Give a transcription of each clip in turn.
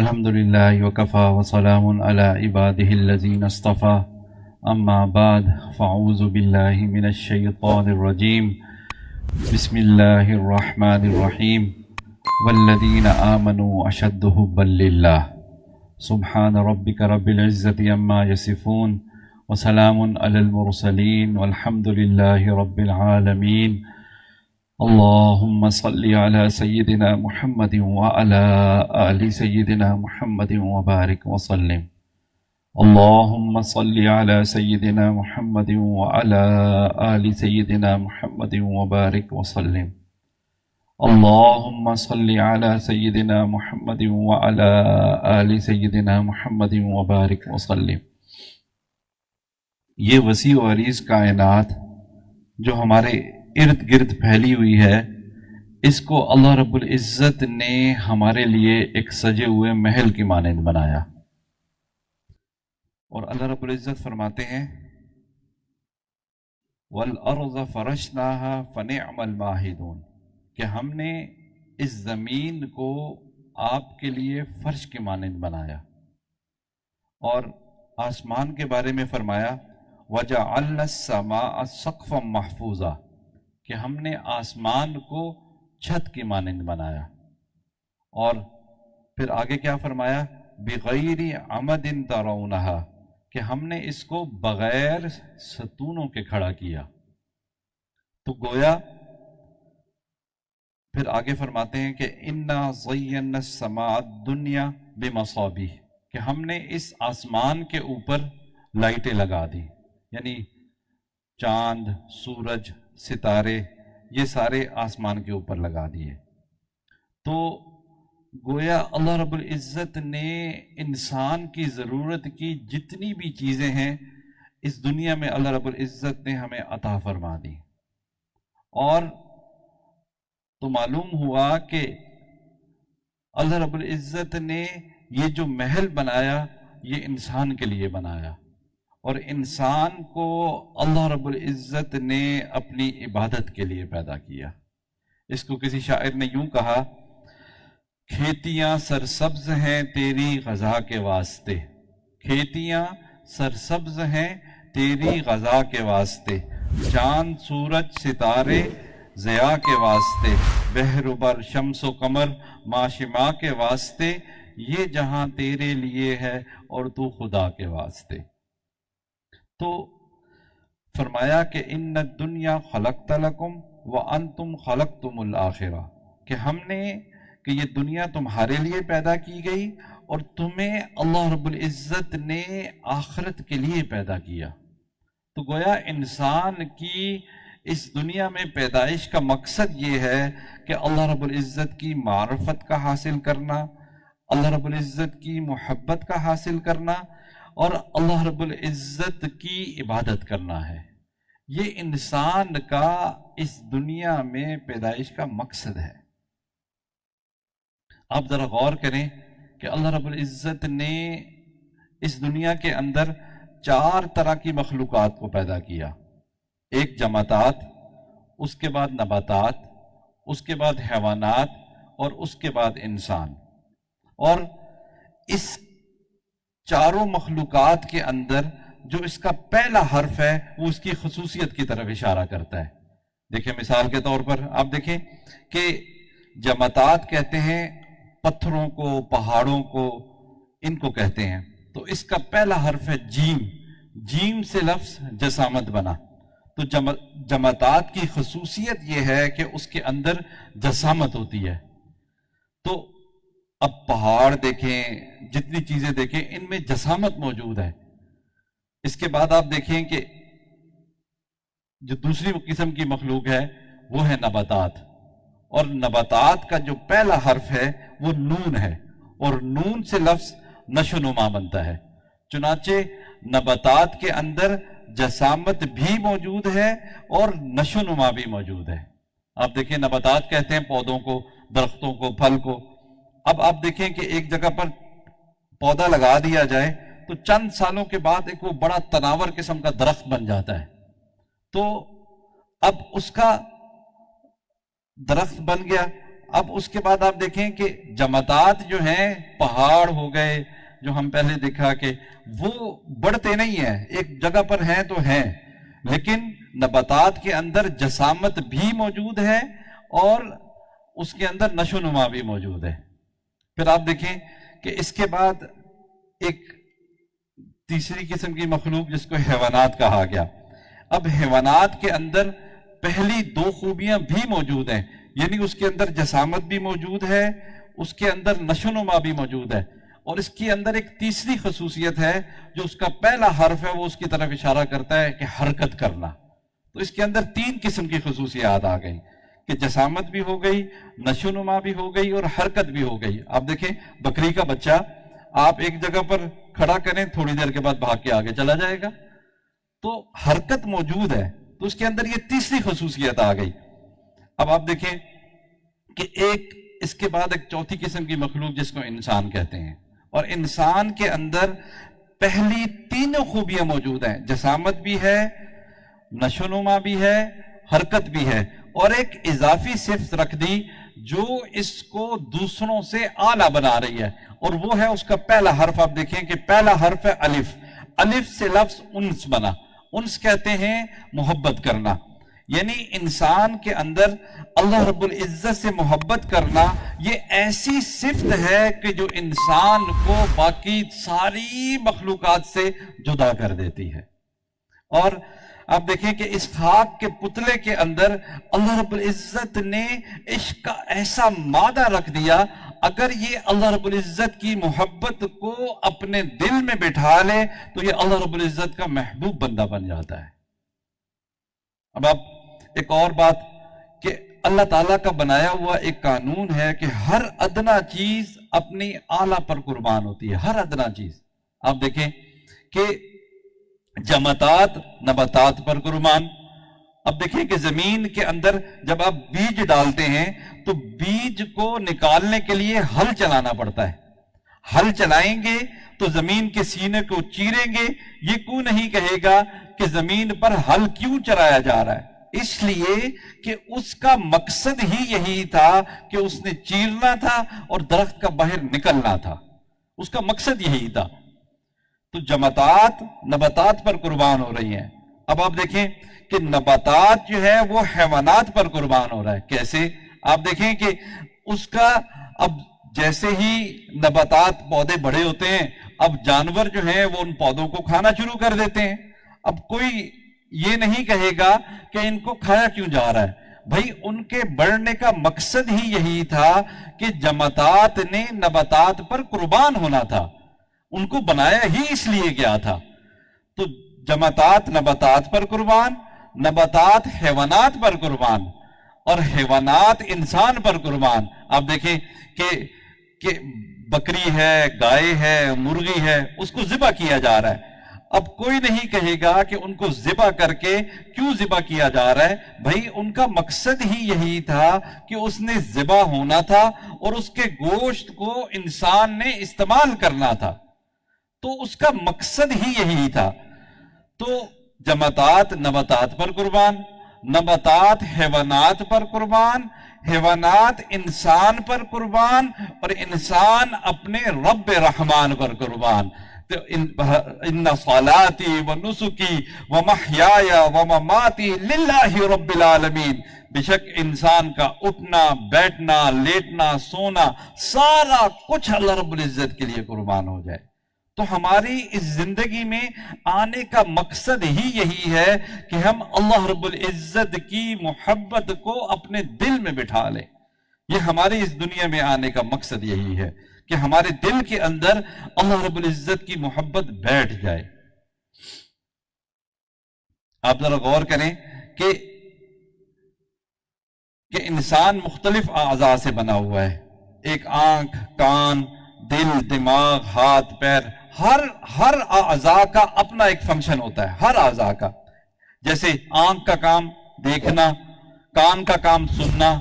الحمد لله وكفى وسلام على عباده الذين اصطفى أما بعد فأعوذ بالله من الشيطان الرجيم بسم الله الرحمن الرحيم والذين آمنوا أشد حبا لله سبحان ربك رب العزة عما يصفون وسلام على المرسلين والحمد لله رب العالمين اللهم صل على سيدنا محمد وعلى آل سيدنا محمد وبارك وسلم اللهم صل على سيدنا محمد وعلى آل سيدنا محمد وبارك وسلم اللهم صل على سيدنا محمد وعلى آل سيدنا محمد وبارك وسلم۔ یہ وسیع و عریض کائنات جو ہمارے ارد گرد پھیلی ہوئی ہے، اس کو اللہ رب العزت نے ہمارے لیے ایک سجے ہوئے محل کی مانند بنایا، اور اللہ رب العزت فرماتے ہیں وَالْأَرْضَ فَرَشْنَاهَا فَنِعْمَ الْمَاهِدُونَ کہ ہم نے اس زمین کو آپ کے لیے فرش کی مانند بنایا، اور آسمان کے بارے میں فرمایا وَجَعَلْنَا السَّمَاءَ سَقْفًا مَحْفُوظًا کہ ہم نے آسمان کو چھت کی مانند بنایا، اور پھر آگے کیا فرمایا بِغَيْرِ عَمَدٍ تَرَوْنَهَا کہ ہم نے اس کو بغیر ستونوں کے کھڑا کیا۔ تو گویا پھر آگے فرماتے ہیں کہ اِنَّا زَيَّنَّا السَّمَاءَ الدُّنْيَا بِمَصَابِيحَ کہ ہم نے اس آسمان کے اوپر لائٹیں لگا دی، یعنی چاند، سورج، ستارے، یہ سارے آسمان کے اوپر لگا دیے۔ تو گویا اللہ رب العزت نے انسان کی ضرورت کی جتنی بھی چیزیں ہیں اس دنیا میں اللہ رب العزت نے ہمیں عطا فرما دی، اور تو معلوم ہوا کہ اللہ رب العزت نے یہ جو محل بنایا یہ انسان کے لیے بنایا، اور انسان کو اللہ رب العزت نے اپنی عبادت کے لیے پیدا کیا۔ اس کو کسی شاعر نے یوں کہا کھیتیاں سرسبز ہیں تیری غذا کے واسطے، کھیتیاں سرسبز ہیں تیری غذا کے واسطے، چاند سورج ستارے ضیاء کے واسطے، بحر و بر شمس و قمر ماشما کے واسطے، یہ جہاں تیرے لیے ہے اور تو خدا کے واسطے۔ تو فرمایا کہ ان الدنیا خلقت لکم وانتم خلقتم الآخرہ کہ ہم نے کہ یہ دنیا تمہارے لیے پیدا کی گئی اور تمہیں اللہ رب العزت نے آخرت کے لیے پیدا کیا۔ تو گویا انسان کی اس دنیا میں پیدائش کا مقصد یہ ہے کہ اللہ رب العزت کی معرفت کا حاصل کرنا، اللہ رب العزت کی محبت کا حاصل کرنا، اور اللہ رب العزت کی عبادت کرنا ہے۔ یہ انسان کا اس دنیا میں پیدائش کا مقصد ہے۔ آپ ذرا غور کریں کہ اللہ رب العزت نے اس دنیا کے اندر 4 طرح کی مخلوقات کو پیدا کیا، ایک جمادات، اس کے بعد نباتات، اس کے بعد حیوانات، اور اس کے بعد انسان۔ اور اس چاروں مخلوقات کے اندر جو اس کا پہلا حرف ہے وہ اس کی خصوصیت کی طرف اشارہ کرتا ہے۔ دیکھیں مثال کے طور پر آپ دیکھیں کہ جمادات کہتے ہیں پتھروں کو، پہاڑوں کو، ان کو کہتے ہیں، تو اس کا پہلا حرف ہے جیم، جیم سے لفظ جسامت بنا۔ تو جمادات کی خصوصیت یہ ہے کہ اس کے اندر جسامت ہوتی ہے۔ تو اب پہاڑ دیکھیں، جتنی چیزیں دیکھیں، ان میں جسامت موجود ہے۔ اس کے بعد آپ دیکھیں کہ جو دوسری قسم کی مخلوق ہے وہ ہے نباتات، اور نباتات کا جو پہلا حرف ہے وہ نون ہے، اور نون سے لفظ نشو و نما بنتا ہے۔ چنانچہ نباتات کے اندر جسامت بھی موجود ہے اور نشو و نما بھی موجود ہے۔ آپ دیکھیں نباتات کہتے ہیں پودوں کو، درختوں کو، پھل کو۔ اب آپ دیکھیں کہ ایک جگہ پر پودا لگا دیا جائے تو چند سالوں کے بعد ایک وہ بڑا تناور قسم کا درخت بن جاتا ہے۔ تو اب اس کا درخت بن گیا، اب اس کے بعد آپ دیکھیں کہ جمادات جو ہیں پہاڑ ہو گئے، جو ہم پہلے دیکھا کہ وہ بڑھتے نہیں ہیں، ایک جگہ پر ہیں تو ہیں، لیکن نباتات کے اندر جسامت بھی موجود ہے اور اس کے اندر نشو و نما بھی موجود ہے۔ پھر آپ دیکھیں کہ اس کے بعد ایک تیسری قسم کی مخلوق جس کو حیوانات کہا گیا۔ اب حیوانات کے اندر پہلی دو خوبیاں بھی موجود ہیں، یعنی اس کے اندر جسامت بھی موجود ہے، اس کے اندر نشو و نما بھی موجود ہے، اور اس کے اندر ایک تیسری خصوصیت ہے جو اس کا پہلا حرف ہے وہ اس کی طرف اشارہ کرتا ہے کہ حرکت کرنا۔ تو اس کے اندر تین قسم کی خصوصیات آ گئی کہ جسامت بھی ہو گئی، نشو و نما بھی ہو گئی اور حرکت بھی ہو گئی۔ آپ دیکھیں بکری کا بچہ آپ ایک جگہ پر کھڑا کریں، تھوڑی دیر کے بعد بھاگ کے آگے چلا جائے گا، تو حرکت موجود ہے، تو اس کے اندر یہ تیسری خصوصیت آ گئی۔ اب آپ دیکھیں کہ اس کے بعد ایک چوتھی قسم کی مخلوق جس کو انسان کہتے ہیں، اور انسان کے اندر پہلی تینوں خوبیاں موجود ہیں، جسامت بھی ہے، نشو و نما بھی ہے، حرکت بھی ہے، اور ایک اضافی صفت رکھ دی جو اس کو دوسروں سے اعلیٰ بنا رہی ہے، اور وہ ہے اس کا پہلا حرف۔ آپ دیکھیں کہ پہلا حرف ہے الف، الف سے لفظ انس بنا، انس کہتے ہیں محبت کرنا، یعنی انسان کے اندر اللہ رب العزت سے محبت کرنا یہ ایسی صفت ہے کہ جو انسان کو باقی ساری مخلوقات سے جدا کر دیتی ہے۔ اور آپ دیکھیں کہ اس خاک کے پتلے کے اندر اللہ رب العزت نے عشق کا ایسا مادہ رکھ دیا، اگر یہ اللہ رب العزت کی محبت کو اپنے دل میں بٹھا لے تو یہ اللہ رب العزت کا محبوب بندہ بن جاتا ہے۔ اب آپ ایک اور بات کہ اللہ تعالیٰ کا بنایا ہوا ایک قانون ہے کہ ہر ادنا چیز اپنی اعلیٰ پر قربان ہوتی ہے، ہر ادنا چیز۔ آپ دیکھیں کہ جمادات نباتات پر قربان۔ اب دیکھیں کہ زمین کے اندر جب آپ بیج ڈالتے ہیں تو بیج کو نکالنے کے لیے ہل چلانا پڑتا ہے، ہل چلائیں گے تو زمین کے سینے کو چیریں گے، یہ کیوں نہیں کہے گا کہ زمین پر ہل کیوں چلایا جا رہا ہے؟ اس لیے کہ اس کا مقصد ہی یہی تھا کہ اس نے چیرنا تھا اور درخت کا باہر نکلنا تھا، اس کا مقصد یہی تھا۔ تو جمادات نباتات پر قربان ہو رہی ہیں۔ اب آپ دیکھیں کہ نباتات جو ہے وہ حیوانات پر قربان ہو رہا ہے۔ کیسے؟ آپ دیکھیں کہ اس کا اب جیسے ہی نباتات پودے بڑے ہوتے ہیں، اب جانور جو ہیں وہ ان پودوں کو کھانا شروع کر دیتے ہیں۔ اب کوئی یہ نہیں کہے گا کہ ان کو کھایا کیوں جا رہا ہے، بھائی ان کے بڑھنے کا مقصد ہی یہی تھا کہ جمادات نے نباتات پر قربان ہونا تھا، ان کو بنایا ہی اس لیے گیا تھا۔ تو جمادات نباتات پر قربان، نباتات حیوانات پر قربان، اور حیوانات انسان پر قربان۔ آپ دیکھیں کہ بکری ہے، گائے ہے، مرغی ہے، اس کو ذبح کیا جا رہا ہے۔ اب کوئی نہیں کہے گا کہ ان کو ذبح کر کے کیوں ذبح کیا جا رہا ہے، بھائی ان کا مقصد ہی یہی تھا کہ اس نے ذبح ہونا تھا اور اس کے گوشت کو انسان نے استعمال کرنا تھا، تو اس کا مقصد ہی یہی تھا۔ تو جمادات نباتات پر قربان، نباتات حیوانات پر قربان، حیوانات انسان پر قربان، اور انسان اپنے رب رحمان پر قربان۔ ان صلاتی و نسکی و محیای و مماتی للہ رب العالمین، بے شک انسان کا اٹھنا، بیٹھنا، لیٹنا، سونا، سارا کچھ اللہ رب العزت کے لیے قربان ہو جائے۔ تو ہماری اس زندگی میں آنے کا مقصد ہی یہی ہے کہ ہم اللہ رب العزت کی محبت کو اپنے دل میں بٹھا لیں۔ یہ ہماری اس دنیا میں آنے کا مقصد یہی ہے کہ ہمارے دل کے اندر اللہ رب العزت کی محبت بیٹھ جائے۔ آپ ذرا غور کریں کہ انسان مختلف اعضاء سے بنا ہوا ہے، ایک آنکھ، کان، دل، دماغ، ہاتھ، پیر، ہر اعضاء کا اپنا ایک فنکشن ہوتا ہے، ہر اعضاء کا۔ جیسے آنکھ کا کام دیکھنا، کان کا کام سننا،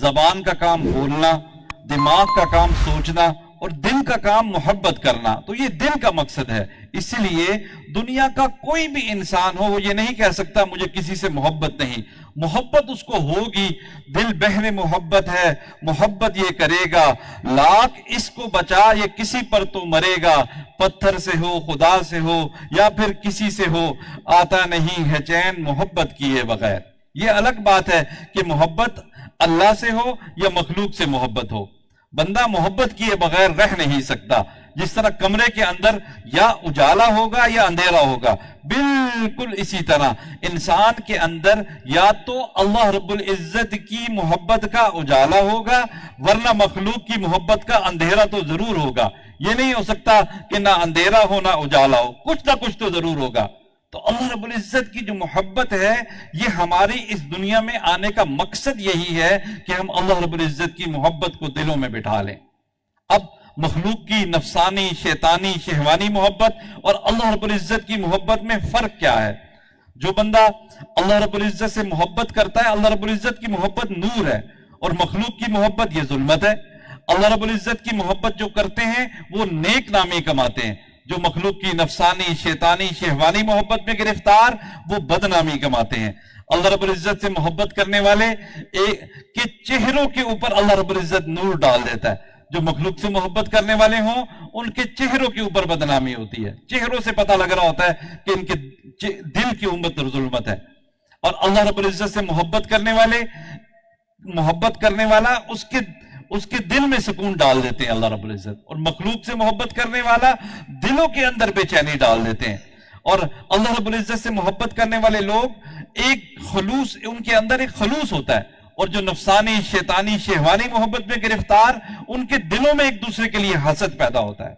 زبان کا کام بولنا، دماغ کا کام سوچنا، اور دل کا کام محبت کرنا۔ تو یہ دل کا مقصد ہے۔ اسی لیے دنیا کا کوئی بھی انسان ہو وہ یہ نہیں کہہ سکتا مجھے کسی سے محبت نہیں. محبت اس کو ہوگی، دل بہر محبت ہے، محبت یہ کرے گا، لاکھ اس کو بچا یہ کسی پر تو مرے گا، پتھر سے ہو، خدا سے ہو یا پھر کسی سے ہو، آتا نہیں ہے چین محبت کیے بغیر. یہ الگ بات ہے کہ محبت اللہ سے ہو یا مخلوق سے محبت ہو. بندہ محبت کیے بغیر رہ نہیں سکتا. جس طرح کمرے کے اندر یا اجالا ہوگا یا اندھیرا ہوگا، بالکل اسی طرح انسان کے اندر یا تو اللہ رب العزت کی محبت کا اجالا ہوگا ورنہ مخلوق کی محبت کا اندھیرا تو ضرور ہوگا. یہ نہیں ہو سکتا کہ نہ اندھیرا ہو نہ اجالا ہو، کچھ نہ کچھ تو ضرور ہوگا. تو اللہ رب العزت کی جو محبت ہے یہ ہماری اس دنیا میں آنے کا مقصد یہی ہے کہ ہم اللہ رب العزت کی محبت کو دلوں میں بٹھا لیں. اب مخلوق کی نفسانی، شیطانی، شہوانی محبت اور اللہ رب العزت کی محبت میں فرق کیا ہے؟ جو بندہ اللہ رب العزت سے محبت کرتا ہے، اللہ رب العزت کی محبت نور ہے اور مخلوق کی محبت یہ ظلمت ہے. اللہ رب العزت کی محبت جو کرتے ہیں وہ نیک نامی کماتے ہیں، جو مخلوق کی نفسانی، شیطانی، شہوانی محبت میں گرفتار وہ بدنامی کماتے ہیں. اللہ رب العزت سے محبت کرنے والے کے چہروں کے اوپر اللہ رب العزت نور ڈال دیتا ہے. جو مخلوق سے محبت کرنے والے ہوں ان کے چہروں کے اوپر بدنامی ہوتی ہے. چہروں سے پتہ لگ رہا ہوتا ہے کہ ان کے دل کی امت ظلمت ہے. اور اللہ رب العزت سے محبت کرنے والا اس کے دل میں سکون ڈال دیتے ہیں اللہ رب العزت. اور مخلوق سے محبت کرنے والا دلوں کے اندر بے چینی ڈال دیتے ہیں. اور اللہ رب العزت سے محبت کرنے والے لوگ ان کے اندر ایک خلوص ہوتا ہے. اور جو نفسانی، شیطانی، شہوانی محبت میں گرفتار ان کے دلوں میں ایک دوسرے کے لیے حسد پیدا ہوتا ہے.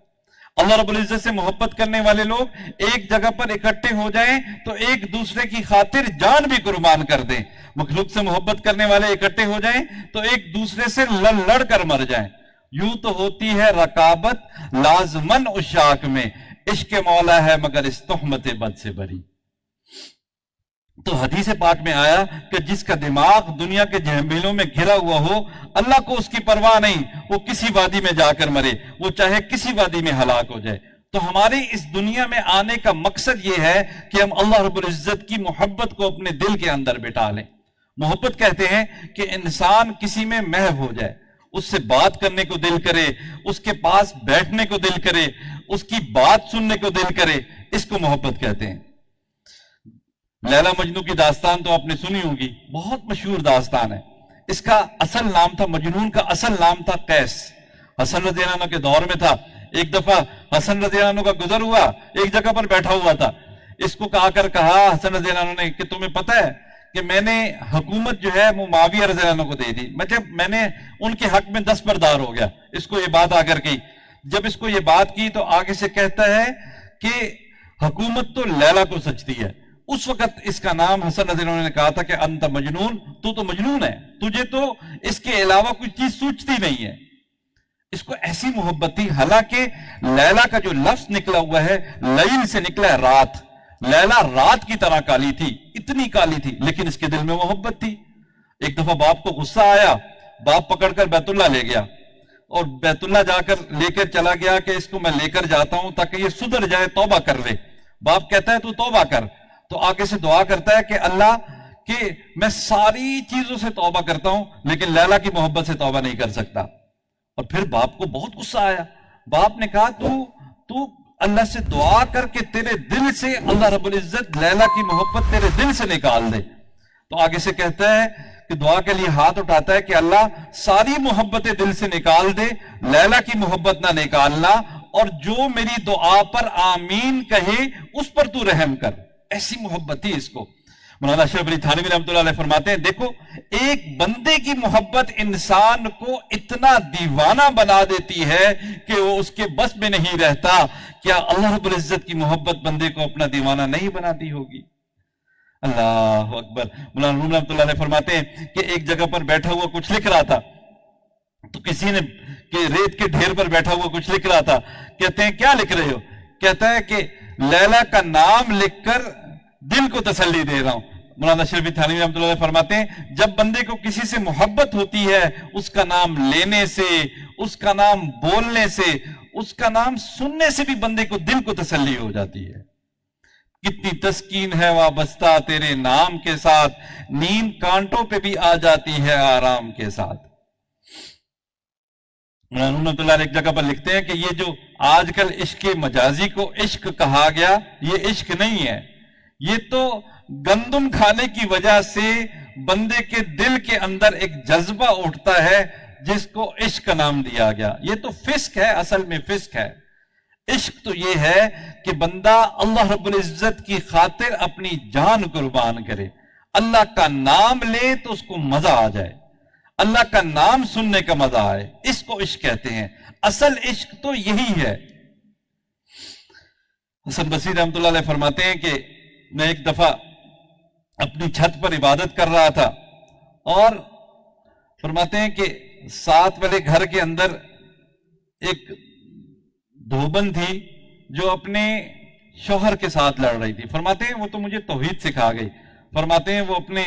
اللہ رب العزت سے محبت کرنے والے لوگ ایک جگہ پر اکٹھے ہو جائیں تو ایک دوسرے کی خاطر جان بھی قربان کر دیں. مخلوق سے محبت کرنے والے اکٹھے ہو جائیں تو ایک دوسرے سے لڑ کر مر جائیں. یوں تو ہوتی ہے رقابت لازمن عشاق میں، عشق مولا ہے مگر اس تہمت بد سے بری. تو حدیث پاک میں آیا کہ جس کا دماغ دنیا کے جھمیلوں میں گھرا ہوا ہو، اللہ کو اس کی پرواہ نہیں، وہ کسی وادی میں جا کر مرے، وہ چاہے کسی وادی میں ہلاک ہو جائے. تو ہماری اس دنیا میں آنے کا مقصد یہ ہے کہ ہم اللہ رب العزت کی محبت کو اپنے دل کے اندر بٹھا لیں. محبت کہتے ہیں کہ انسان کسی میں محو ہو جائے، اس سے بات کرنے کو دل کرے، اس کے پاس بیٹھنے کو دل کرے، اس کی بات سننے کو دل کرے، اس کو محبت کہتے ہیں. لیلا مجنو کی داستان تو آپ نے سنی ہوگی، بہت مشہور داستان ہے. اس کا اصل نام تھا، مجنون کا اصل نام تھا قیس. حسن رضی اللہ عنہ کے دور میں تھا. ایک دفعہ حسن رضی اللہ عنہ کا گزر ہوا، ایک جگہ پر بیٹھا ہوا تھا. اس کو کہا حسن رضی اللہ عنہ نے کہ تمہیں پتہ ہے کہ میں نے حکومت جو ہے وہ معاویہ رضی اللہ عنہ کو دے دی. میں نے ان کے حق میں دستبردار ہو گیا. اس کو یہ بات آ کر کی. جب اس کو یہ بات کی تو آگے سے کہتا ہے کہ حکومت تو لیلا کو سچتی ہے. اس وقت اس کا نام حسن رضی اللہ عنہ نے کہا تھا کہ انت مجنون، تو مجنون ہے، تجھے تو اس کے علاوہ کوئی چیز سوچتی نہیں ہے. اس کو ایسی محبت تھی. حالانکہ لیلا کا جو لفظ نکلا ہوا ہے لیل سے نکلا ہے رات. لیلا رات کی طرح کالی تھی، اتنی کالی تھی، لیکن اس کے دل میں محبت تھی. ایک دفعہ باپ کو غصہ آیا، باپ پکڑ کر بیت اللہ لے گیا اور بیت اللہ جا کر لے کر چلا گیا کہ اس کو میں لے کر جاتا ہوں تاکہ یہ سدھر جائے، توبہ کر لے. باپ کہتا ہے تو توبہ کر. تو آگے سے دعا کرتا ہے کہ اللہ کہ میں ساری چیزوں سے توبہ کرتا ہوں لیکن لیلا کی محبت سے توبہ نہیں کر سکتا. اور پھر باپ کو بہت غصہ آیا. باپ نے کہا تو اللہ سے دعا کر کے تیرے دل سے اللہ رب العزت لیلا کی محبت تیرے دل سے نکال دے. تو آگے سے کہتا ہے کہ دعا کے لیے ہاتھ اٹھاتا ہے کہ اللہ ساری محبتیں دل سے نکال دے، لیلا کی محبت نہ نکالنا، اور جو میری دعا پر آمین کہے اس پر تو رحم کر. ایسی محبت تھی اس کو. مولانا اشرف علی تھانوی رحمۃ اللہ علیہ فرماتے ہیں دیکھو ایک بندے کی محبت انسان کو اتنا دیوانہ بنا دیتی ہے کہ وہ اس کے بس میں نہیں رہتا. کیا اللہ رب العزت کی محبت بندے کو اپنا دیوانہ نہیں بناتی ہوگی؟ اللہ اکبر. مولانا روم رحمۃ اللہ علیہ فرماتے ہیں کہ ایک جگہ پر بیٹھا ہوا کچھ لکھ رہا تھا تو کسی نے کہ ریت کے ڈھیر پر بیٹھا ہوا کچھ لکھ رہا تھا. کہتے ہیں کیا لکھ رہے ہو؟ کہتا ہے کہ لیلا کا نام لکھ کر دل کو تسلی دے رہا ہوں. مولانا شریف تھانوی رحمۃ اللہ علیہ فرماتے ہیں جب بندے کو کسی سے محبت ہوتی ہے اس کا نام لینے سے، اس کا نام بولنے سے اس کا نام سننے سے بھی بندے کو دل کو تسلی ہو جاتی ہے. کتنی تسکین ہے وابستہ تیرے نام کے ساتھ، نیند کانٹوں پہ بھی آ جاتی ہے آرام کے ساتھ. رحمۃ اللہ علیہ ایک جگہ پر لکھتے ہیں کہ یہ جو آج کل عشق مجازی کو عشق کہا گیا، یہ عشق نہیں ہے، یہ تو گندم کھانے کی وجہ سے بندے کے دل کے اندر ایک جذبہ اٹھتا ہے جس کو عشق کا نام دیا گیا. یہ تو فسق ہے، اصل میں فسق ہے. عشق تو یہ ہے کہ بندہ اللہ رب العزت کی خاطر اپنی جان قربان کرے، اللہ کا نام لے تو اس کو مزہ آ جائے، اللہ کا نام سننے کا مزہ آئے، اس کو عشق کہتے ہیں. اصل عشق تو یہی ہے. حسن بصری رحمۃ اللہ علیہ فرماتے ہیں کہ میں ایک دفعہ اپنی چھت پر عبادت کر رہا تھا، اور فرماتے ہیں کہ ساتھ والے گھر کے اندر ایک دھوبن تھی جو اپنے شوہر کے ساتھ لڑ رہی تھی. فرماتے ہیں وہ تو مجھے توحید سکھا گئی. فرماتے ہیں وہ اپنے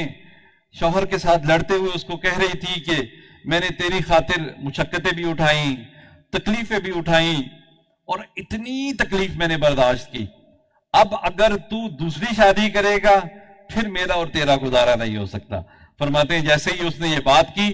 شوہر کے ساتھ لڑتے ہوئے اس کو کہہ رہی تھی کہ میں نے تیری خاطر مشقتیں بھی اٹھائیں، تکلیفیں بھی اٹھائیں، اور اتنی تکلیف میں نے برداشت کی. اب اگر تو دوسری شادی کرے گا پھر میرا اور تیرا گزارا نہیں ہو سکتا. فرماتے ہیں جیسے ہی اس نے یہ بات کی،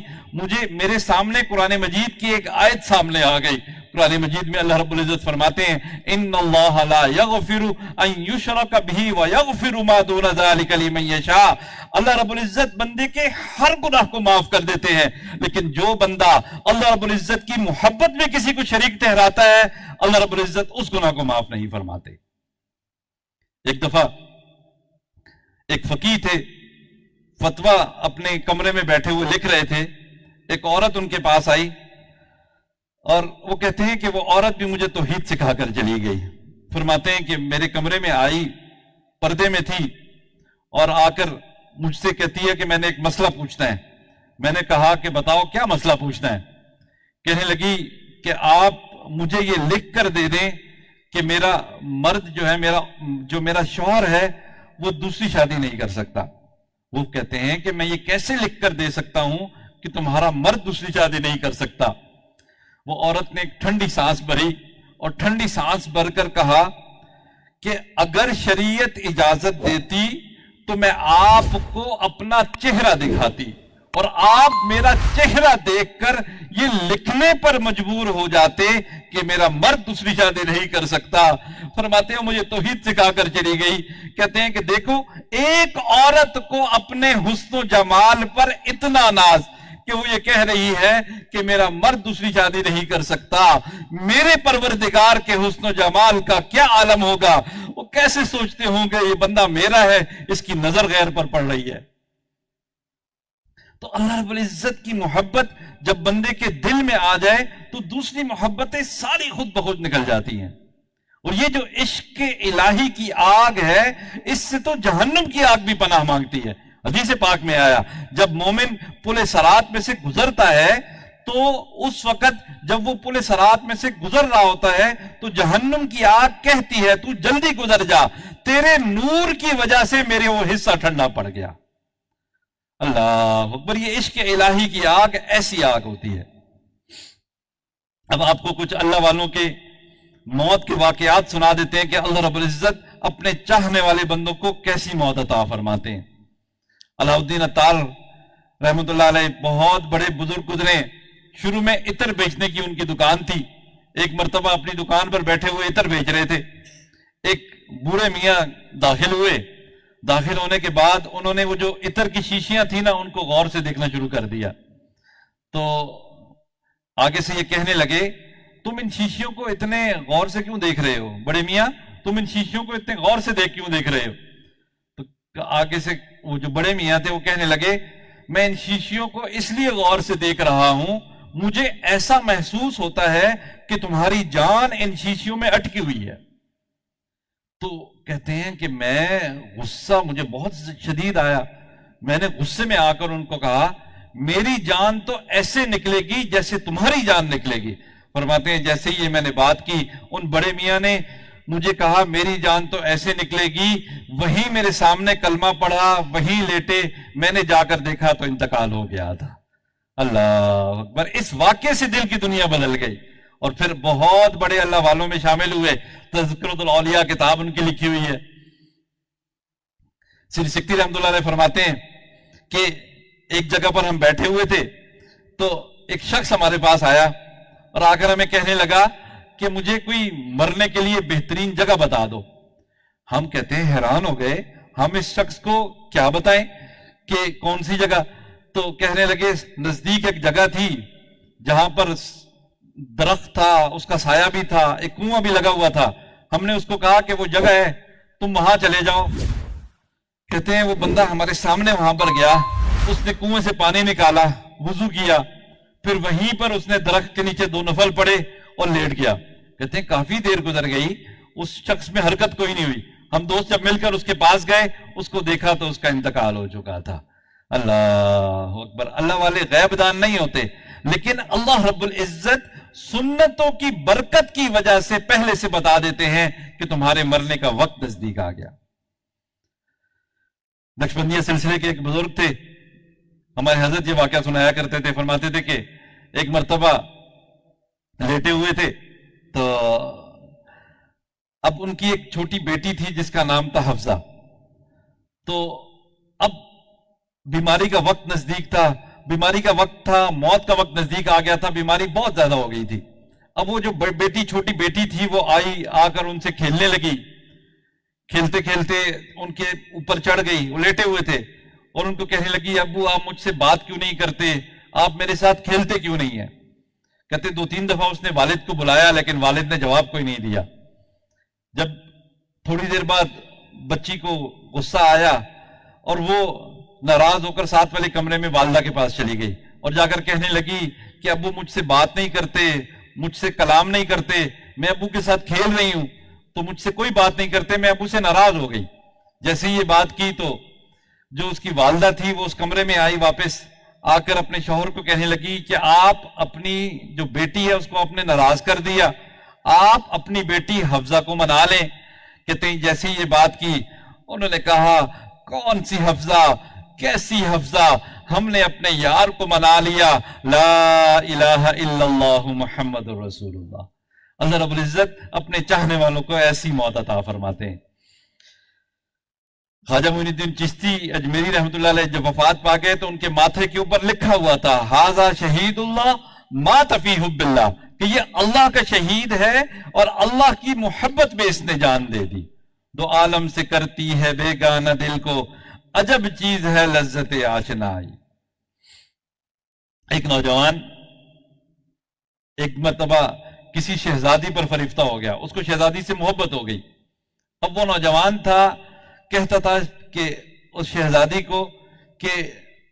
میرے سامنے قرآن مجید کی ایک آیت سامنے آ گئی. قرآن مجید میں اللہ رب العزت فرماتے ہیں ان اللہ لا یغفر ان یشرک بہ ویغفر ما دون ذلک لمن یشاء. اللہ رب العزت بندے کے ہر گناہ کو معاف کر دیتے ہیں، لیکن جو بندہ اللہ رب العزت کی محبت میں کسی کو شریک ٹھہراتا ہے اللہ رب العزت اس گناہ کو معاف نہیں فرماتے. ایک دفعہ ایک فقیہ تھے، فتویٰ اپنے کمرے میں بیٹھے ہوئے لکھ رہے تھے. ایک عورت ان کے پاس آئی اور وہ کہتے ہیں کہ وہ عورت بھی مجھے توحید سکھا کر چلی گئی. فرماتے ہیں کہ میرے کمرے میں آئی، پردے میں تھی، اور آ کر مجھ سے کہتی ہے کہ میں نے ایک مسئلہ پوچھنا ہے. میں نے کہا کہ بتاؤ کیا مسئلہ پوچھنا ہے. کہنے لگی کہ آپ مجھے یہ لکھ کر دے دیں کہ میرا مرد جو ہے، میرا شوہر ہے، وہ دوسری شادی نہیں کر سکتا. وہ کہتے ہیں کہ میں یہ کیسے لکھ کر دے سکتا ہوں کہ تمہارا مرد دوسری شادی نہیں کر سکتا. وہ عورت نے ایک ٹھنڈی سانس بھری اور ٹھنڈی سانس بھر کر کہا کہ اگر شریعت اجازت دیتی تو میں آپ کو اپنا چہرہ دکھاتی، اور آپ میرا چہرہ دیکھ کر یہ لکھنے پر مجبور ہو جاتے کہ میرا مرد دوسری شادی نہیں کر سکتا. فرماتے ہیں مجھے توحید سکھا کر چلی گئی. کہتے ہیں کہ دیکھو ایک عورت کو اپنے حسن و جمال پر اتنا ناز کہ وہ یہ کہہ رہی ہے کہ میرا مرد دوسری شادی نہیں کر سکتا. میرے پروردگار کے حسن و جمال کا کیا عالم ہوگا، وہ کیسے سوچتے ہوں گے یہ بندہ میرا ہے، اس کی نظر غیر پر پڑ رہی ہے. تو اللہ رب العزت کی محبت جب بندے کے دل میں آ جائے تو دوسری محبتیں ساری خود بخود نکل جاتی ہیں. اور یہ جو عشق الہی کی آگ ہے، اس سے تو جہنم کی آگ بھی پناہ مانگتی ہے. حدیث پاک میں آیا جب مومن پل صراط میں سے گزرتا ہے تو اس وقت جب وہ پل صراط میں سے گزر رہا ہوتا ہے تو جہنم کی آگ کہتی ہے تو جلدی گزر جا، تیرے نور کی وجہ سے میرے وہ حصہ ٹھنڈا پڑ گیا. اللہ اکبر. یہ عشق الہی کی آگ ایسی آگ ہوتی ہے. اب آپ کو کچھ اللہ والوں کے موت کے واقعات سنا دیتے ہیں کہ اللہ رب العزت اپنے چاہنے والے بندوں کو کیسی موت عطا فرماتے ہیں. علاء الدین اطار رحمۃ اللہ علیہ بہت بڑے بزرگ گزرے. شروع میں عطر بیچنے کی ان کی دکان تھی. ایک مرتبہ اپنی دکان پر بیٹھے ہوئے عطر بیچ رہے تھے. ایک بوڑھے میاں داخل ہوئے. داخل ہونے کے بعد انہوں نے وہ جو عطر کی شیشیاں تھیں نا ان کو غور سے دیکھنا شروع کر دیا. تو آگے سے یہ کہنے لگے تم ان شیشیوں کو اتنے غور سے کیوں دیکھ رہے ہو؟ بڑے میاں تم ان شیشیوں کو اتنے غور سے کیوں دیکھ رہے ہو؟ تو آگے سے وہ جو بڑے میاں تھے وہ کہنے لگے میں ان شیشیوں کو اس لیے غور سے دیکھ رہا ہوں، مجھے ایسا محسوس ہوتا ہے کہ تمہاری جان ان شیشیوں میں اٹکی ہوئی ہے. تو کہتے ہیں کہ مجھے بہت شدید آیا. میں نے غصے میں آ کر ان کو کہا میری جان تو ایسے نکلے گی جیسے تمہاری جان نکلے گی. فرماتے ہیں جیسے ہی میں نے بات کی ان بڑے میاں نے مجھے کہا میری جان تو ایسے نکلے گی، وہیں میرے سامنے کلمہ پڑھا، وہیں لیٹے، میں نے جا کر دیکھا تو انتقال ہو گیا تھا. اللہ اکبر. اس واقعے سے دل کی دنیا بدل گئی اور پھر بہت بڑے اللہ والوں میں شامل ہوئے. تذکرۃ الاولیاء کتاب ان کی لکھی ہوئی ہے. سری سکتی رحمۃ اللہ علیہ فرماتے ہیں کہ ایک جگہ پر ہم بیٹھے ہوئے تھے تو ایک شخص ہمارے پاس آیا اور آ کر ہمیں کہنے لگا کہ مجھے کوئی مرنے کے لیے بہترین جگہ بتا دو. ہم کہتے ہیں حیران ہو گئے, ہم اس شخص کو کیا بتائیں کہ کون سی جگہ. تو کہنے لگے نزدیک ایک جگہ تھی جہاں پر درخت تھا, اس کا سایہ بھی تھا, ایک کنواں بھی لگا ہوا تھا. ہم نے اس کو کہا کہ وہ جگہ ہے, تم وہاں چلے جاؤ. کہتے ہیں وہ بندہ ہمارے سامنے وہاں پر گیا, اس نے کنویں سے پانی نکالا, وضو کیا, پھر وہیں پر اس نے درخت کے نیچے 2 نفل پڑے اور لیٹ گیا. کہتے ہیں کافی دیر گزر گئی, اس شخص میں حرکت کوئی نہیں ہوئی. ہم دوست جب مل کر اس کے پاس گئے, اس کو دیکھا تو اس کا انتقال ہو چکا تھا. اللہ اکبر. اللہ والے غیب دان نہیں ہوتے, لیکن اللہ رب العزت سنتوں کی برکت کی وجہ سے پہلے سے بتا دیتے ہیں کہ تمہارے مرنے کا وقت نزدیک آ گیا. نقشبندیہ سلسلے کے ایک بزرگ تھے, ہمارے حضرت یہ واقعہ سنایا کرتے تھے. فرماتے تھے کہ ایک مرتبہ لیٹے ہوئے تھے تو اب ان کی ایک چھوٹی بیٹی تھی جس کا نام تھا حفصہ. تو اب بیماری کا وقت نزدیک تھا, بیماری کا وقت تھا, موت کا وقت نزدیک آ گیا تھا, بیماری بہت زیادہ ہو گئی تھی. اب وہ جو بیٹی, چھوٹی بیٹی تھی, وہ آئی, آ کر ان سے کھیلنے لگی. کھیلتے کھیلتے ان کے اوپر چڑھ گئی, وہ لیٹے ہوئے تھے, اور ان کو کہنے لگی ابو آپ مجھ سے بات کیوں نہیں کرتے, آپ میرے ساتھ کھیلتے کیوں نہیں ہیں. کہتے 2-3 دفعہ اس نے والد کو بلایا لیکن والد نے جواب کوئی نہیں دیا. جب تھوڑی دیر بعد بچی کو غصہ آیا اور وہ ناراض ہو کر ساتھ والے کمرے میں والدہ کے پاس چلی گئی اور جا کر کہنے لگی کہ ابو مجھ سے بات نہیں کرتے, مجھ سے کلام نہیں کرتے, میں ابو کے ساتھ کھیل رہی ہوں تو مجھ سے کوئی بات نہیں کرتے, میں ابو سے ناراض ہو گئی. جیسے یہ بات کی تو جو اس کی والدہ تھی وہ اس کمرے میں آئی, واپس آ کر اپنے شوہر کو کہنے لگی کہ آپ اپنی جو بیٹی ہے اس کو آپ نے ناراض کر دیا, آپ اپنی بیٹی حفصہ کو منا لیں. کہتے ہیں جیسے یہ بات کی انہوں نے کہا کون سی حفصہ, کیسی حفصہ, ہم نے اپنے یار کو منا لیا. لا الہ الا اللہ محمد رسول اللہ. اللہ رب العزت اپنے چاہنے والوں کو ایسی موت عطا فرماتے ہیں. خواجہ معین الدین چشتی اجمیری رحمۃ اللہ علیہ جب وفات پا گئے تو ان کے ماتھے کے اوپر لکھا ہوا تھا ھذا شہید اللہ مات فی حب اللہ, کہ یہ اللہ کا شہید ہے اور اللہ کی محبت میں اس نے جان دے دی. دو عالم سے کرتی ہے بیگانہ دل کو, عجب چیز ہے لذت آشنائی. ایک نوجوان ایک مرتبہ کسی شہزادی پر فریفتہ ہو گیا, اس کو شہزادی سے محبت ہو گئی. اب وہ نوجوان تھا, کہتا تھا کہ اس شہزادی کو کہ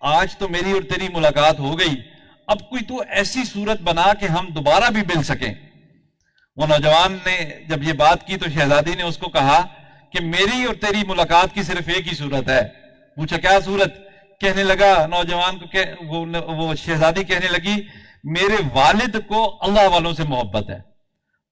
آج تو میری اور تیری ملاقات ہو گئی, اب کوئی تو ایسی صورت بنا کہ ہم دوبارہ بھی مل سکیں. وہ نوجوان نے جب یہ بات کی تو شہزادی نے اس کو کہا کہ میری اور تیری ملاقات کی صرف ایک ہی صورت ہے. پوچھا کیا صورت؟ کہنے لگا نوجوان کو, وہ شہزادی کہنے لگی میرے والد کو اللہ والوں سے محبت ہے,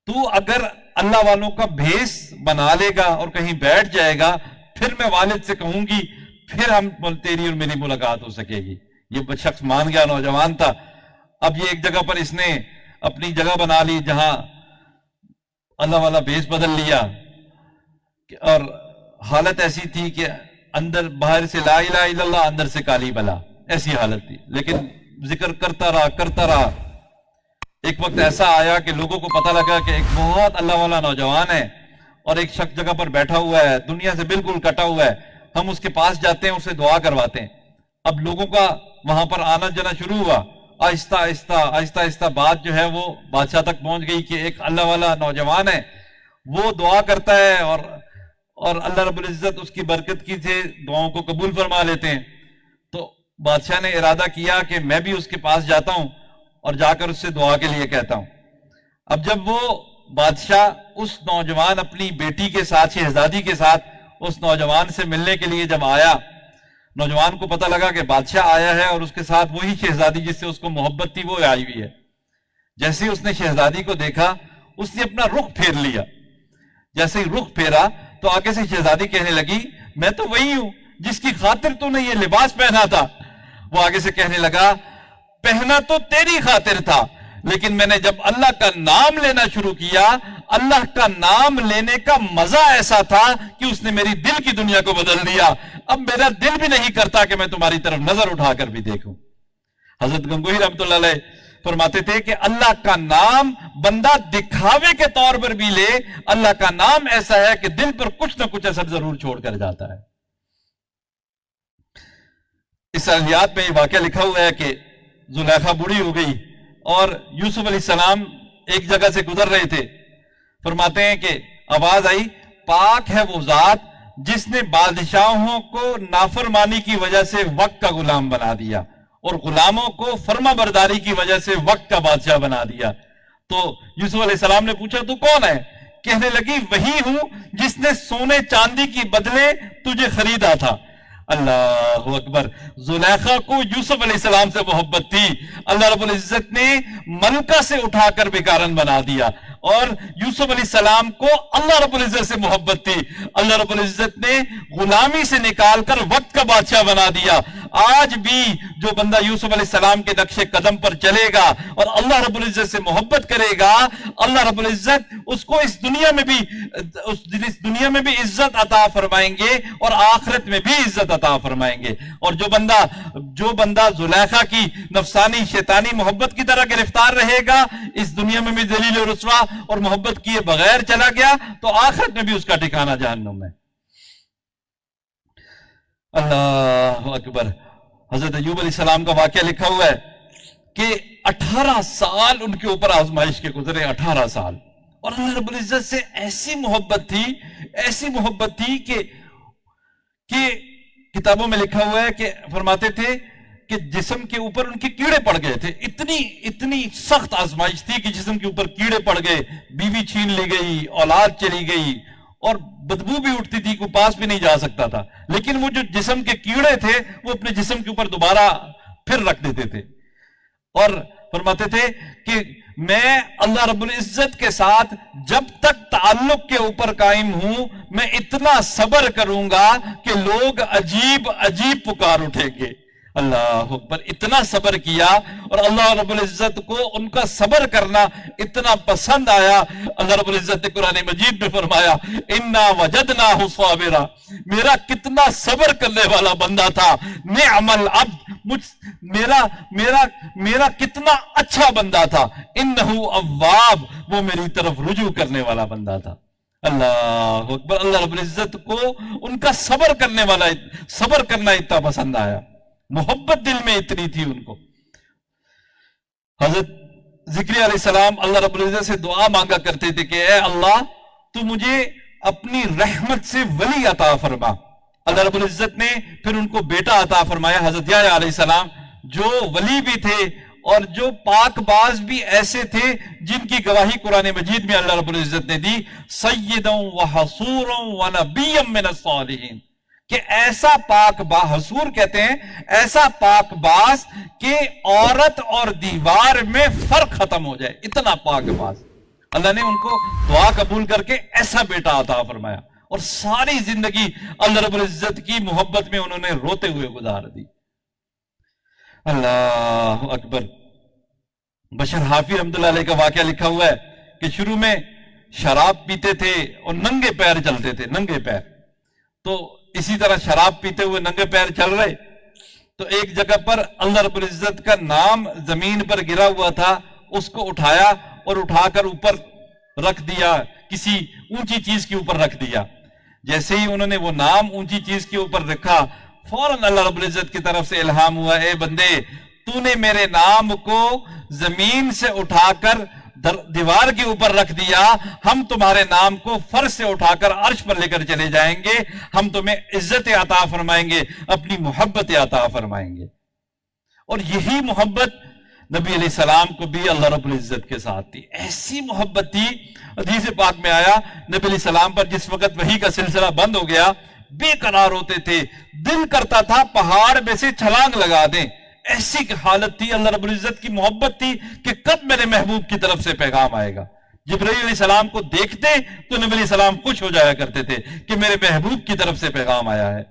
تو اگر اللہ والوں کا بھیس بنا لے گا اور کہیں بیٹھ جائے گا پھر میں والد سے کہوں گی, پھر ہم تیری اور میری ملاقات ہو سکے گی. یہ شخص مان گیا, نوجوان تھا. اب یہ ایک جگہ پر اس نے اپنی جگہ بنا لی جہاں اللہ والا بھیس بدل لیا, اور حالت ایسی تھی کہ اندر باہر سے لا الہ الا اللہ, اندر سے کالی بلا, ایسی حالت تھی. لیکن ذکر کرتا رہا. ایک وقت ایسا آیا کہ لوگوں کو پتہ لگا کہ ایک بہت اللہ والا نوجوان ہے اور ایک شخص جگہ پر بیٹھا ہوا ہے, دنیا سے بالکل کٹا ہوا ہے. ہم اس کے پاس جاتے ہیں, اسے دعا کرواتے ہیں. اب لوگوں کا وہاں پر آنا جانا شروع ہوا. آہستہ آہستہ بات جو ہے وہ بادشاہ تک پہنچ گئی کہ ایک اللہ والا نوجوان ہے, وہ دعا کرتا ہے اور اللہ رب العزت اس کی برکت کی سے دعاؤں کو قبول فرما لیتے ہیں. تو بادشاہ نے ارادہ کیا کہ میں بھی اس کے پاس جاتا ہوں اور جا کر اس سے دعا کے لیے کہتا ہوں. اب جب وہ بادشاہ اس نوجوان اپنی بیٹی کے ساتھ, شہزادی کے ساتھ اس نوجوان سے ملنے کے لیے جب آیا, نوجوان کو پتہ لگا کہ بادشاہ آیا ہے اور اس کے ساتھ وہی شہزادی جس سے اس کو محبت تھی وہ آئی ہوئی ہے. جیسے اس نے شہزادی کو دیکھا اس نے اپنا رخ پھیر لیا. جیسے ہی رخ پھیرا تو آگے سے شہزادی کہنے لگی میں تو وہی ہوں جس کی خاطر تو نے یہ لباس پہنا تھا. وہ آگے سے کہنے لگا پہنا تو تیری خاطر تھا لیکن میں نے جب اللہ کا نام لینا شروع کیا، اللہ کا نام لینے کا مزہ ایسا تھا کہ اس نے میری دل کی دنیا کو بدل دیا۔ اب میرا دل بھی نہیں کرتا کہ میں تمہاری طرف نظر اٹھا کر بھی دیکھوں۔ حضرت گنگوہی رحمۃ اللہ علیہ فرماتے تھے کہ اللہ کا نام بندہ دکھاوے کے طور پر بھی لے، اللہ کا نام ایسا ہے کہ دل پر کچھ نہ کچھ اثر ضرور چھوڑ کر جاتا ہے۔ اس احلیات میں یہ واقعہ لکھا ہوا ہے کہ زلیخا بوڑھی ہو گئی اور یوسف علیہ السلام ایک جگہ سے گزر رہے تھے۔ فرماتے ہیں کہ آواز آئی، پاک ہے وہ ذات جس نے بادشاہوں کو نافرمانی کی وجہ سے وقت کا غلام بنا دیا اور غلاموں کو فرما برداری کی وجہ سے وقت کا بادشاہ بنا دیا۔ تو یوسف علیہ السلام نے پوچھا تو کون ہے؟ کہنے لگی وہی ہوں جس نے سونے چاندی کی بدلے تجھے خریدا تھا۔ اللہ اکبر! زلیخا کو یوسف علیہ السلام سے محبت تھی، اللہ رب العزت نے ملکہ سے اٹھا کر بیکارن بنا دیا، اور یوسف علیہ السلام کو اللہ رب العزت سے محبت تھی، اللہ رب العزت نے غلامی سے نکال کر وقت کا بادشاہ بنا دیا۔ آج بھی جو بندہ یوسف علیہ السلام کے نقش قدم پر چلے گا اور اللہ رب العزت سے محبت کرے گا، اللہ رب العزت اس کو اس دنیا میں بھی عزت عطا فرمائیں گے اور آخرت میں بھی عزت عطا فرمائیں گے۔ اور جو بندہ زلیخا کی نفسانی شیطانی محبت کی طرح گرفتار رہے گا، اس دنیا میں بھی ذلیل و رسوا اور محبت کیے بغیر چلا گیا تو آخرت میں بھی اس کا ٹھکانہ جہنم ہے۔ اللہ اکبر! حضرت ایوب علیہ السلام کا واقعہ لکھا ہوا ہے کہ 18 سال ان کے اوپر آزمائش کے گزرے، 18 سال، اور اللہ رب العزت سے ایسی محبت تھی کہ کتابوں میں لکھا ہوا ہے کہ فرماتے تھے کہ جسم کے اوپر ان کے کیڑے پڑ گئے تھے، اتنی سخت آزمائش تھی کہ جسم کے اوپر کیڑے پڑ گئے، بیوی چھین لی گئی، اولاد چلی گئی، اور بدبو بھی اٹھتی تھی، کوئی پاس بھی نہیں جا سکتا تھا، لیکن وہ جو جسم کے کیڑے تھے وہ اپنے جسم کے اوپر دوبارہ پھر رکھ دیتے تھے، اور فرماتے تھے کہ میں اللہ رب العزت کے ساتھ جب تک تعلق کے اوپر قائم ہوں، میں اتنا صبر کروں گا کہ لوگ عجیب پکار اٹھیں گے۔ اللہ اکبر! اتنا صبر کیا اور اللہ رب العزت کو ان کا صبر کرنا اتنا پسند آیا۔ اللہ رب العزت نے قرآن مجید میں فرمایا اِنَّا وَجَدْنَاهُ صَابِرًا، میرا کتنا صبر کرنے والا بندہ تھا، نعم العبد، میرا کتنا اچھا بندہ تھا، اِنَّهُ اواب، وہ میری طرف رجوع کرنے والا بندہ تھا۔ اللہ اکبر! اللہ رب العزت کو ان کا صبر کرنا اتنا پسند آیا، محبت دل میں اتنی تھی ان کو۔ حضرت زکریا علیہ السلام اللہ رب العزت سے دعا مانگا کرتے تھے کہ اے اللہ تو مجھے اپنی رحمت سے ولی عطا فرما۔ اللہ رب العزت نے پھر ان کو بیٹا عطا فرمایا، حضرت یحییٰ علیہ السلام، جو ولی بھی تھے اور جو پاک باز بھی ایسے تھے جن کی گواہی قرآن مجید میں اللہ رب العزت نے دی، سیداً وحصوراً ونبیاً من الصالحین، کہ ایسا پاک حصور کہتے ہیں ایسا پاک باز کہ عورت اور دیوار میں فرق ختم ہو جائے، اتنا پاک باز۔ اللہ نے ان کو دعا قبول کر کے ایسا بیٹا عطا فرمایا، اور ساری زندگی اللہ رب العزت کی محبت میں انہوں نے روتے ہوئے گزار دی۔ اللہ اکبر! بشر حافی رحمۃ اللہ علیہ کا واقعہ لکھا ہوا ہے کہ شروع میں شراب پیتے تھے اور ننگے پیر چلتے تھے، ننگے پیر۔ تو اسی طرح شراب پیتے ہوئے ننگے پیر چل رہے تو ایک جگہ پر اللہ رب العزت کا نام زمین پر گرا ہوا تھا، اس کو اٹھایا اور اٹھا کر اوپر رکھ دیا، کسی اونچی چیز کے اوپر رکھ دیا۔ جیسے ہی انہوں نے وہ نام اونچی چیز کے اوپر رکھا، فوراً اللہ رب العزت کی طرف سے الہام ہوا، اے بندے تو نے میرے نام کو زمین سے اٹھا کر دیوار کے اوپر رکھ دیا، ہم تمہارے نام کو فرش سے اٹھا کر عرش پر لے کر چلے جائیں گے، ہم تمہیں عزت عطا فرمائیں گے، اپنی محبت عطا فرمائیں گے۔ اور یہی محبت نبی علیہ السلام کو بھی اللہ رب العزت کے ساتھ تھی، ایسی محبت تھی۔ حدیث پاک میں آیا نبی علیہ السلام پر جس وقت وحی کا سلسلہ بند ہو گیا، بے قرار ہوتے تھے، دل کرتا تھا پہاڑ میں سے چھلانگ لگا دیں، ایسی حالت تھی، اللہ رب العزت کی محبت تھی کہ کب میرے محبوب کی طرف سے پیغام آئے گا۔ جبرائیل علیہ السلام کو دیکھتے تو نبی علیہ السلام خوش ہو جایا کرتے تھے کہ میرے محبوب کی طرف سے پیغام آیا ہے۔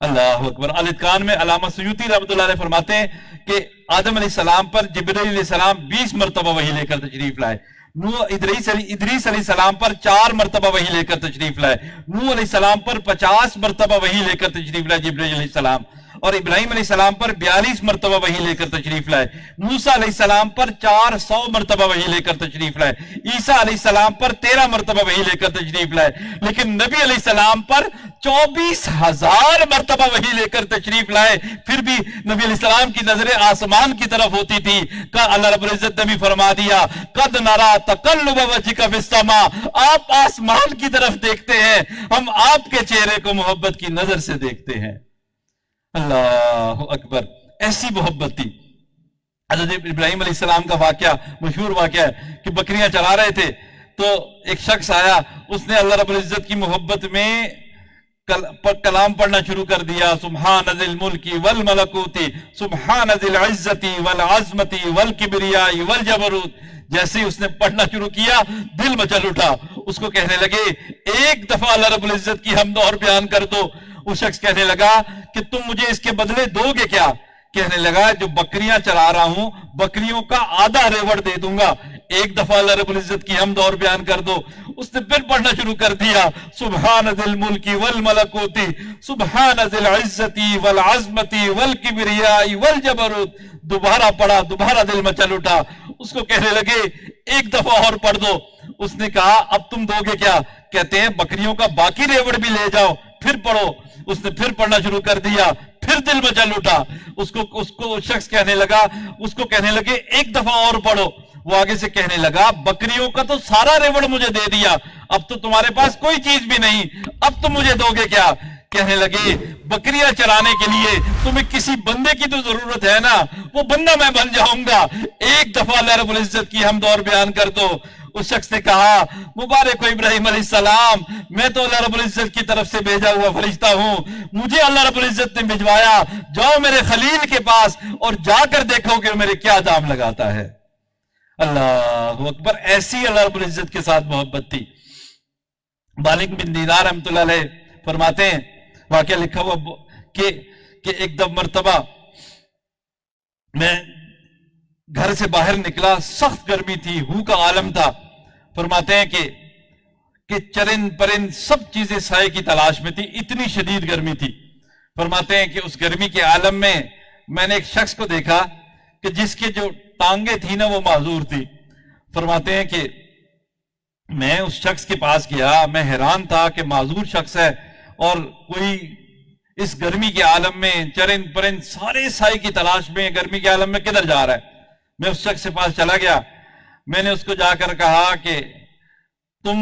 اللہ اکبر! الاتقان میں علامہ سیوطی رحمۃ اللہ علیہ فرماتے ہیں کہ آدم علیہ السلام پر جبرائیل علیہ السلام 20 مرتبہ وحی لے کر تشریف لائے، ادریس علیہ السلام پر 4 مرتبہ وحی لے کر تشریف لائے، نوح علیہ السلام پر 50 مرتبہ وحی لے کر تشریف لائے جبرائیل علیہ السلام، اور ابراہیم علیہ السلام پر 42 مرتبہ وحی لے کر تشریف لائے، موسیٰ علیہ السلام پر 400 مرتبہ وحی لے کر تشریف لائے، عیسیٰ علیہ السلام پر 13 مرتبہ وحی لے کر تشریف لائے، لیکن نبی علیہ السلام پر 24,000 مرتبہ وحی لے کر تشریف لائے، پھر بھی نبی علیہ السلام کی نظریں آسمان کی طرف ہوتی تھی۔ اللہ رب العزت نے بھی فرما دیا قد نرا تقلب وجهک فی السماء، آپ آسمان کی طرف دیکھتے ہیں، ہم آپ کے چہرے کو محبت کی نظر سے دیکھتے ہیں۔ اللہ اکبر، ایسی محبت تھی۔ حضرت ابراہیم علیہ السلام کا واقعہ مشہور واقعہ ہے کہ بکریاں چلا رہے تھے تو ایک شخص آیا، اس نے اللہ رب العزت کی محبت میں کلام پڑھنا شروع کر دیا، سبحان ذی الملک والملکوت سبحان ذی العزت والعظمت والکبریاء والجبروت۔ جیسے ہی اس نے پڑھنا شروع کیا دل مچل اٹھا، اس کو کہنے لگے ایک دفعہ اللہ رب العزت کی حمد اور بیان کر دو۔ اس شخص کہنے لگا کہ تم مجھے اس کے بدلے دو گے کیا؟ کہنے لگا جو بکریاں چلا رہا ہوں بکریوں کا آدھا ریوڑ دے دوں گا، ایک دفعہ اللہ رب العزت کی حمد اور بیان کر دو۔ اس نے پھر پڑھنا شروع کر دیا، سبحان ذی الملک والملکوت سبحان ذی العزت والعظمت والکبریاء والجبروت۔ دوبارہ پڑھا، دوبارہ دل مچل اٹھا، اس کو کہنے لگے ایک دفعہ اور پڑھ دو۔ اس نے کہا اب تم دو گے کیا؟ کہتے ہیں بکریوں کا باقی ریوڑ بھی لے جاؤ، پھر پڑھو۔ اس نے پھر پڑھنا شروع کر دیا، پھر دل مچل اٹھا، اس کو شخص کہنے لگا، اس کو کہنے لگے ایک دفعہ اور پڑھو۔ وہ آگے سے کہنے لگا بکریوں کا تو سارا ریوڑ مجھے دے دیا، اب تو تمہارے پاس کوئی چیز بھی نہیں، اب تم مجھے دو گے کیا؟ کہنے لگے بکریاں چرانے کے لیے تمہیں کسی بندے کی تو ضرورت ہے نا، وہ بندہ میں بن جاؤں گا، ایک دفعہ اللہ رب العزت کی حمد اور بیان کر دو۔ اس شخص نے کہا مبارک ہو ابراہیم علیہ السلام، میں تو اللہ رب العزت کی طرف سے بھیجا ہوا فرشتہ ہوں، مجھے اللہ رب العزت نے بھجوایا، جاؤ میرے خلیل کے پاس اور جا کر دیکھو کہ میرے کیا دام لگاتا ہے۔ اللہ اکبر، ایسی اللہ رب العزت کے ساتھ محبت تھی۔ مالک بن دینار رحمۃ اللہ علیہ فرماتے ہیں، واقعہ لکھا ہوا کہ ایک دم مرتبہ میں گھر سے باہر نکلا، سخت گرمی تھی، ہو کا عالم تھا۔ فرماتے ہیں کہ چرند پرند سب چیزیں سائے کی تلاش میں تھی، اتنی شدید گرمی تھی۔ فرماتے ہیں کہ اس گرمی کے عالم میں نے ایک شخص کو دیکھا کہ جس کے جو ٹانگیں تھی نا وہ معذور تھی۔ فرماتے ہیں کہ میں اس شخص کے پاس گیا، میں حیران تھا کہ معذور شخص ہے اور کوئی اس گرمی کے عالم میں چرند پرند سارے سائے کی تلاش میں گرمی کے عالم میں کدھر جا رہا ہے۔ میں اس شخص کے پاس چلا گیا، میں نے اس کو جا کر کہا کہ تم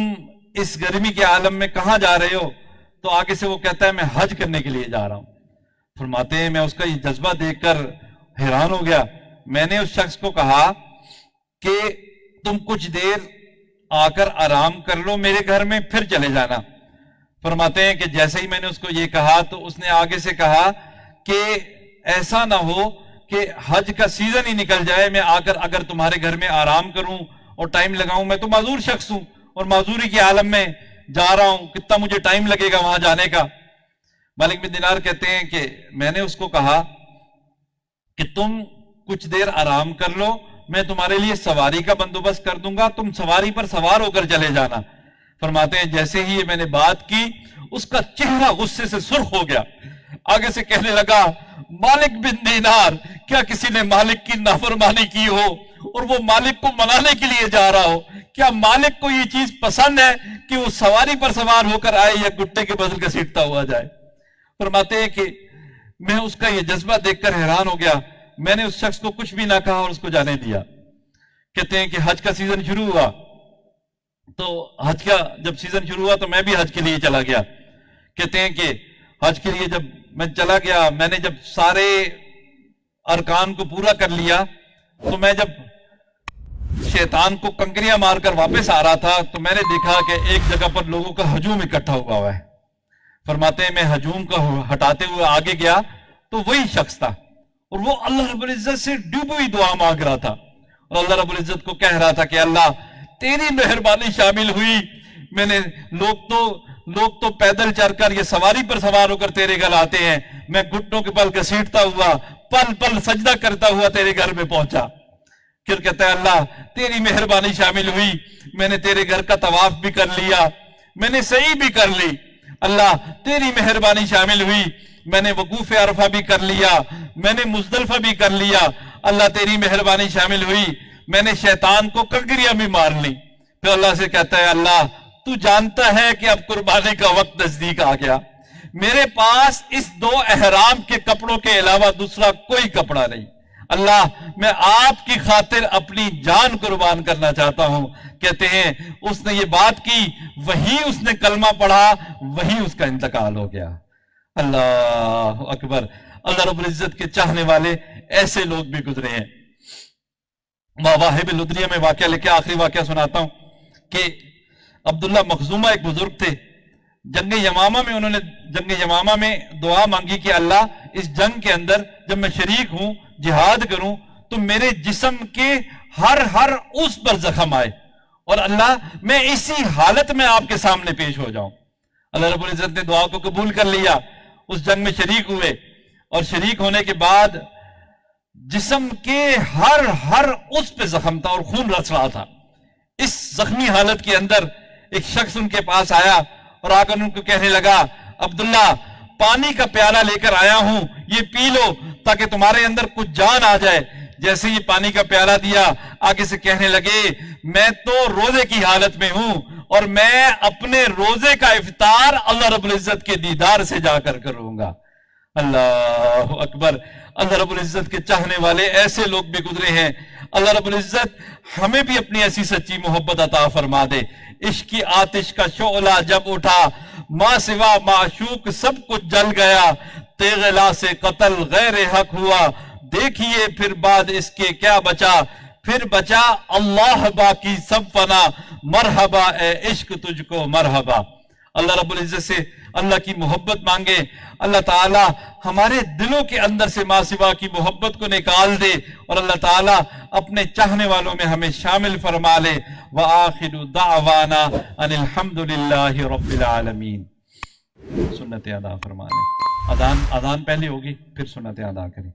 اس گرمی کے عالم میں کہاں جا رہے ہو؟ تو آگے سے وہ کہتا ہے میں حج کرنے کے لیے جا رہا ہوں۔ فرماتے ہیں میں اس کا یہ جذبہ دیکھ کر حیران ہو گیا۔ میں نے اس شخص کو کہا کہ تم کچھ دیر آ کر آرام کر لو میرے گھر میں، پھر چلے جانا۔ فرماتے ہیں کہ جیسے ہی میں نے اس کو یہ کہا تو اس نے آگے سے کہا کہ ایسا نہ ہو کہ حج کا سیزن ہی نکل جائے، میں آ کر اگر تمہارے گھر میں آرام کروں اور ٹائم لگاؤں، میں تو معذور شخص ہوں اور معذوری کے عالم میں جا رہا ہوں، کتنا مجھے ٹائم لگے گا وہاں جانے کا۔ مالک بن دینار کہتے ہیں کہ میں نے اس کو کہا کہ تم کچھ دیر آرام کر لو، میں تمہارے لیے سواری کا بندوبست کر دوں گا، تم سواری پر سوار ہو کر چلے جانا۔ فرماتے ہیں جیسے ہی میں نے بات کی اس کا چہرہ غصے سے سرخ ہو گیا، آگے سے کہنے لگا مالک بن دینار، کیا کسی نے مالک کی نافرمانی کی ہو اور وہ مالک کو منانے کے لیے جا رہا ہو؟ کیا مالک کو یہ چیز پسند ہے کہ وہ سواری پر سوار ہو کر آئے یا گھٹنے کے بدل گھسیٹتا ہوا جائے؟ فرماتے ہیں کہ میں اس کا یہ جذبہ دیکھ کر حیران ہو گیا، میں نے اس شخص کو کچھ بھی نہ کہا اور اس کو جانے دیا۔ کہتے ہیں کہ حج کا سیزن شروع ہوا تو حج کا جب سیزن شروع ہوا تو میں بھی حج کے لیے چلا گیا۔ کہتے ہیں کہ حج کے لیے جب میں چلا گیا، میں نے جب سارے ارکان کو پورا کر لیا تو میں جب شیطان کو کنکریاں مار کر واپس آ رہا تھا تو میں نے دیکھا کہ ایک جگہ پر لوگوں کا ہجوم اکٹھا ہوا ہے۔ فرماتے ہیں میں ہجوم کا ہٹاتے ہوئے آگے گیا تو وہی شخص تھا اور وہ اللہ رب العزت سے ڈوبی ہوئی دعا مانگ رہا تھا اور اللہ رب العزت کو کہہ رہا تھا کہ اللہ تیری مہربانی شامل ہوئی، میں نے لوگ تو پیدل چل کر یہ سواری پر سوار ہو کر تیرے گھر آتے ہیں، میں گھٹنوں کے بل گھسیٹتا ہوا پل پل سجدہ کرتا ہوا تیرے گھر میں پہنچا. پھر کہتا ہے اللہ تیری مہربانی شامل ہوئی, میں نے تیرے گھر کا طواف بھی کر لیا, میں نے سعی بھی کر لی. اللہ تیری مہربانی شامل ہوئی, میں نے وقوف عرفہ بھی کر لیا, میں نے مزدلفہ بھی کر لیا. اللہ تیری مہربانی شامل ہوئی, میں نے شیطان کو کنکریاں بھی مار لی. پھر اللہ سے کہتا ہے اللہ تو جانتا ہے کہ اب قربانی کا وقت نزدیک آ گیا, میرے پاس اس 2 احرام کے کپڑوں کے علاوہ دوسرا کوئی کپڑا نہیں. اللہ میں آپ کی خاطر اپنی جان قربان کرنا چاہتا ہوں. کہتے ہیں اس نے یہ بات کی, وہی اس نے کلمہ پڑھا, وہی اس کا انتقال ہو گیا. اللہ اکبر. اللہ رب العزت کے چاہنے والے ایسے لوگ بھی گزرے ہیں. مواہب الدنیا میں واقعہ لے کے آخری واقعہ سناتا ہوں کہ عبداللہ مخزومہ ایک بزرگ تھے. جنگ یمامہ میں انہوں نے جنگ یمامہ میں دعا مانگی کہ اللہ اس جنگ کے اندر جب میں شریک ہوں, جہاد کروں, تو میرے جسم کے ہر اس پر زخم آئے, اور اللہ میں اسی حالت میں آپ کے سامنے پیش ہو جاؤں. اللہ رب العزت نے دعا کو قبول کر لیا. اس جنگ میں شریک ہوئے, اور شریک ہونے کے بعد جسم کے ہر اس پہ زخم تھا اور خون رس رہا تھا. اس زخمی حالت کے اندر ایک شخص ان کے پاس آیا اور آ کر ان کو کہنے لگا عبداللہ پانی کا پیالہ لے کر آیا ہوں, یہ پی لو تاکہ تمہارے اندر کچھ جان آ جائے. جیسے یہ پانی کا پیالہ دیا, آگے سے کہنے لگے میں تو روزے کی حالت میں ہوں, اور میں اپنے روزے کا افطار اللہ رب العزت کے دیدار سے جا کر کروں گا. اللہ اکبر. اللہ رب العزت کے چاہنے والے ایسے لوگ بھی گزرے ہیں. اللہ رب العزت ہمیں بھی اپنی ایسی سچی محبت عطا فرما دے. عشق کی آتش کا شعلہ جب اٹھا, ماں سوا معشوق سب کچھ جل گیا, تیغلا سے قتل غیر حق ہوا, دیکھیے پھر بعد اس کے کیا بچا, پھر بچا اللہ باقی سب فنا, مرحبا اے عشق تجھ کو مرحبا. اللہ رب العزت سے اللہ کی محبت مانگے. اللہ تعالیٰ ہمارے دلوں کے اندر سے ماں سوا کی محبت کو نکال دے, اور اللہ تعالیٰ اپنے چاہنے والوں میں ہمیں شامل فرما لے. وآخر دعوانا ان الحمدللہ رب العالمین. سنت ادا فرما لیں. اذان پہلے ہوگی, پھر سنت ادا کریں.